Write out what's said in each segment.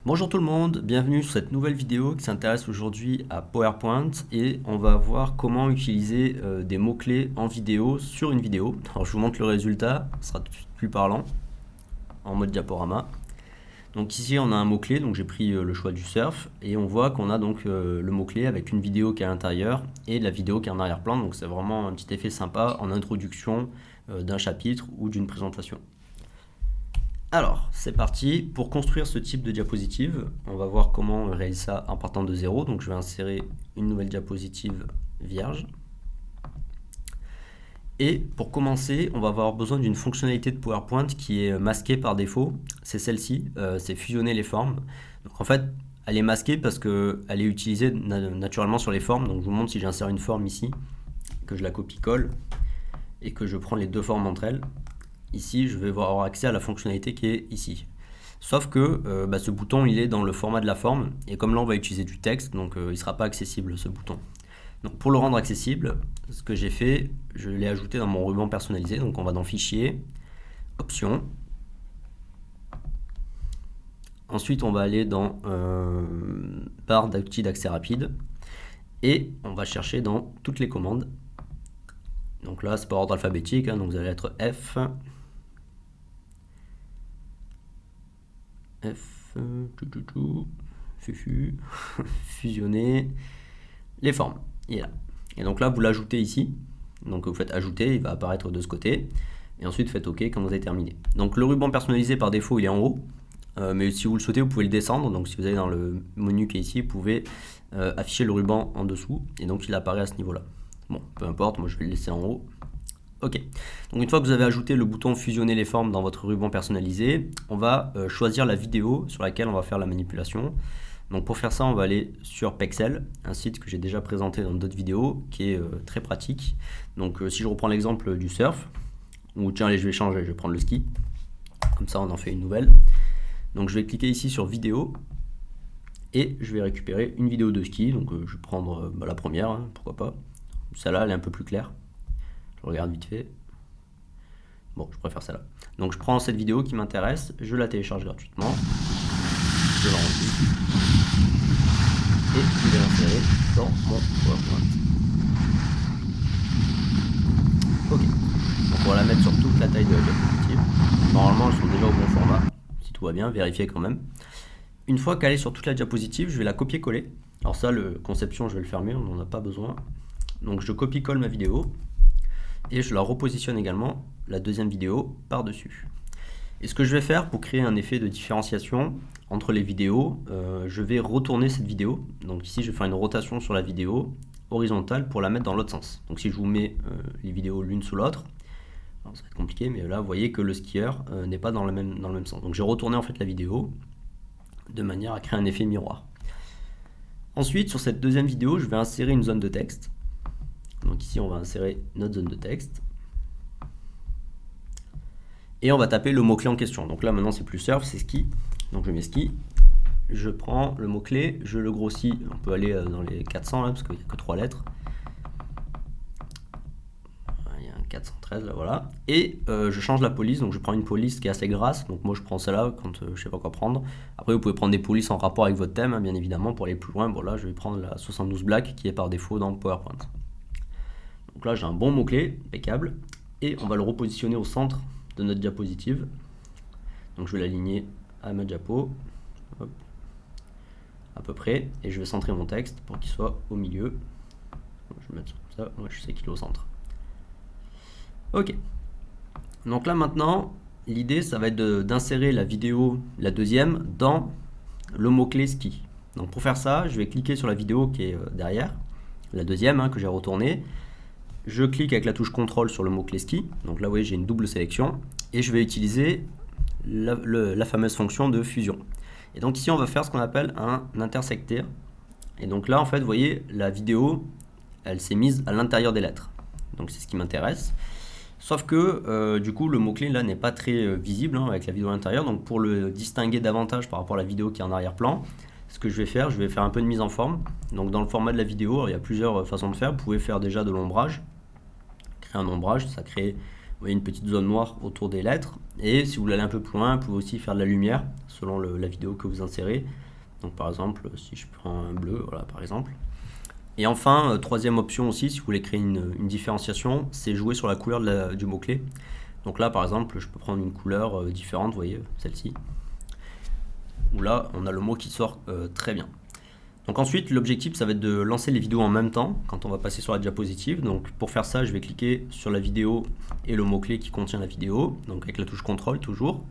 Bonjour tout le monde, bienvenue sur cette nouvelle vidéo qui s'intéresse aujourd'hui à PowerPoint et on va voir comment utiliser des mots-clés en vidéo sur une vidéo. Alors je vous montre le résultat, ce sera tout de suite plus parlant en mode diaporama. Donc ici on a un mot-clé, donc j'ai pris le choix du surf et on voit qu'on a donc le mot-clé avec une vidéo qui est à l'intérieur et la vidéo qui est en arrière-plan, donc c'est vraiment un petit effet sympa en introduction d'un chapitre ou d'une présentation. Alors, c'est parti. Pour construire ce type de diapositive, on va voir comment on réalise ça en partant de zéro. Donc, je vais insérer une nouvelle diapositive vierge. Et pour commencer, on va avoir besoin d'une fonctionnalité de PowerPoint qui est masquée par défaut. C'est celle-ci, c'est fusionner les formes. Donc, en fait, elle est masquée parce qu'elle est utilisée naturellement sur les formes. Donc, je vous montre si j'insère une forme ici, que je la copie-colle et que je prends les deux formes entre elles. Ici, je vais avoir accès à la fonctionnalité qui est ici. Sauf que ce bouton, il est dans le format de la forme. Et comme là, on va utiliser du texte, donc il ne sera pas accessible, ce bouton. Donc pour le rendre accessible, ce que j'ai fait, je l'ai ajouté dans mon ruban personnalisé. Donc on va dans Fichier, Options. Ensuite, on va aller dans Barre d'outils d'accès rapide. Et on va chercher dans toutes les commandes. Donc là, c'est par ordre alphabétique, donc vous allez être F, fusionner les formes. Il est là. Et donc là, vous l'ajoutez ici. Donc vous faites ajouter, il va apparaître de ce côté. Et ensuite, faites OK quand vous avez terminé. Donc le ruban personnalisé par défaut, il est en haut. Mais si vous le souhaitez, vous pouvez le descendre. Donc si vous allez dans le menu qui est ici, vous pouvez afficher le ruban en dessous. Et donc il apparaît à ce niveau-là. Bon, peu importe, moi je vais le laisser en haut. Ok, donc une fois que vous avez ajouté le bouton fusionner les formes dans votre ruban personnalisé, on va choisir la vidéo sur laquelle on va faire la manipulation. Donc pour faire ça, on va aller sur Pexel, un site que j'ai déjà présenté dans d'autres vidéos, qui est très pratique. Donc si je reprends l'exemple du surf, ou tiens allez je vais changer, je vais prendre le ski, comme ça on en fait une nouvelle. Donc je vais cliquer ici sur vidéo, et je vais récupérer une vidéo de ski, donc je vais prendre la première, hein, pourquoi pas. Celle-là elle est un peu plus claire. Je regarde vite fait. Bon, je préfère celle-là. Donc je prends cette vidéo qui m'intéresse, je la télécharge gratuitement, je l'enregistre et je vais l'insérer dans mon PowerPoint. Ok, donc on va la mettre sur toute la taille de la diapositive. Normalement, elles sont déjà au bon format, si tout va bien, vérifiez quand même. Une fois qu'elle est sur toute la diapositive, je vais la copier-coller. Alors ça, le conception, je vais le fermer, on n'en a pas besoin. Donc je copie-colle ma vidéo. Et je la repositionne également, la deuxième vidéo, par-dessus. Et ce que je vais faire pour créer un effet de différenciation entre les vidéos, je vais retourner cette vidéo. Donc ici, je vais faire une rotation sur la vidéo horizontale pour la mettre dans l'autre sens. Donc si je vous mets les vidéos l'une sous l'autre, ça va être compliqué, mais là, vous voyez que le skieur n'est pas dans le même sens. Donc j'ai retourné en fait la vidéo de manière à créer un effet miroir. Ensuite, sur cette deuxième vidéo, je vais insérer une zone de texte. Donc ici, on va insérer notre zone de texte. Et on va taper le mot-clé en question. Donc là, maintenant, c'est plus surf, c'est ski. Donc je mets ski. Je prends le mot-clé, je le grossis. On peut aller dans les 400, là, parce qu'il n'y a que 3 lettres. Il y a un 413, là, voilà. Et je change la police. Donc je prends une police qui est assez grasse. Donc moi, je prends celle-là quand je ne sais pas quoi prendre. Après, vous pouvez prendre des polices en rapport avec votre thème, hein, bien évidemment, pour aller plus loin. Bon, là, je vais prendre la 72 Black, qui est par défaut dans PowerPoint. Donc là, j'ai un bon mot-clé, impeccable, et on va le repositionner au centre de notre diapositive. Donc je vais l'aligner à ma diapo, hop, à peu près, et je vais centrer mon texte pour qu'il soit au milieu. Je vais mettre comme ça, moi je sais qu'il est au centre. Ok, donc là maintenant, l'idée ça va être d'insérer la vidéo, la deuxième, dans le mot-clé ski. Donc pour faire ça, je vais cliquer sur la vidéo qui est derrière, la deuxième que j'ai retournée. Je clique avec la touche CTRL sur le mot-clé ski. Donc là, vous voyez, j'ai une double sélection. Et je vais utiliser la fameuse fonction de fusion. Et donc ici, on va faire ce qu'on appelle un intersecter. Et donc là, en fait, vous voyez, la vidéo, elle s'est mise à l'intérieur des lettres. Donc c'est ce qui m'intéresse. Sauf que, du coup, le mot-clé, là, n'est pas très visible avec la vidéo à l'intérieur. Donc pour le distinguer davantage par rapport à la vidéo qui est en arrière-plan, ce que je vais faire un peu de mise en forme. Donc dans le format de la vidéo, il y a plusieurs façons de faire. Vous pouvez faire déjà de l'ombrage. Créer un ombrage, ça crée voyez une petite zone noire autour des lettres. Et si vous voulez aller un peu plus loin, vous pouvez aussi faire de la lumière selon la vidéo que vous insérez. Donc par exemple, si je prends un bleu, voilà par exemple. Et enfin, troisième option aussi, si vous voulez créer une différenciation, c'est jouer sur la couleur du mot-clé. Donc là, par exemple, je peux prendre une couleur différente, vous voyez, celle-ci. Où là, on a le mot qui sort très bien. Donc ensuite, l'objectif, ça va être de lancer les vidéos en même temps, quand on va passer sur la diapositive. Donc pour faire ça, je vais cliquer sur la vidéo et le mot-clé qui contient la vidéo, donc avec la touche CTRL toujours.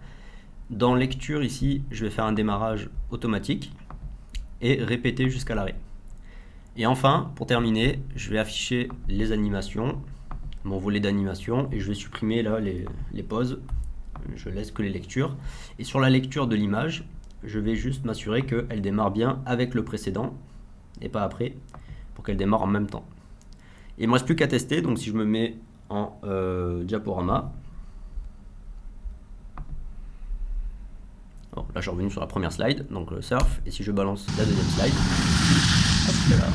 Dans lecture, ici, je vais faire un démarrage automatique et répéter jusqu'à l'arrêt. Et enfin, pour terminer, je vais afficher les animations, mon volet d'animation, et je vais supprimer là les pauses. Je laisse que les lectures. Et sur la lecture de l'image, je vais juste m'assurer qu'elle démarre bien avec le précédent et pas après, pour qu'elle démarre en même temps. Et il ne me reste plus qu'à tester, donc si je me mets en diaporama, bon, là je suis revenu sur la première slide, donc le surf, et si je balance la deuxième slide, hop là.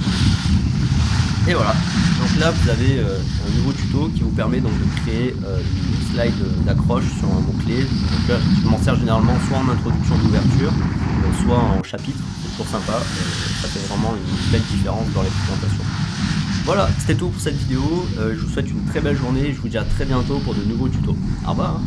Et voilà, donc là vous avez un nouveau tuto qui vous permet donc de créer une slide d'accroche sur un mot-clé. Donc là je m'en sers généralement soit en introduction d'ouverture, soit en chapitre, c'est toujours sympa, ça fait vraiment une belle différence dans les présentations. Voilà, c'était tout pour cette vidéo, je vous souhaite une très belle journée, je vous dis à très bientôt pour de nouveaux tutos. Au revoir.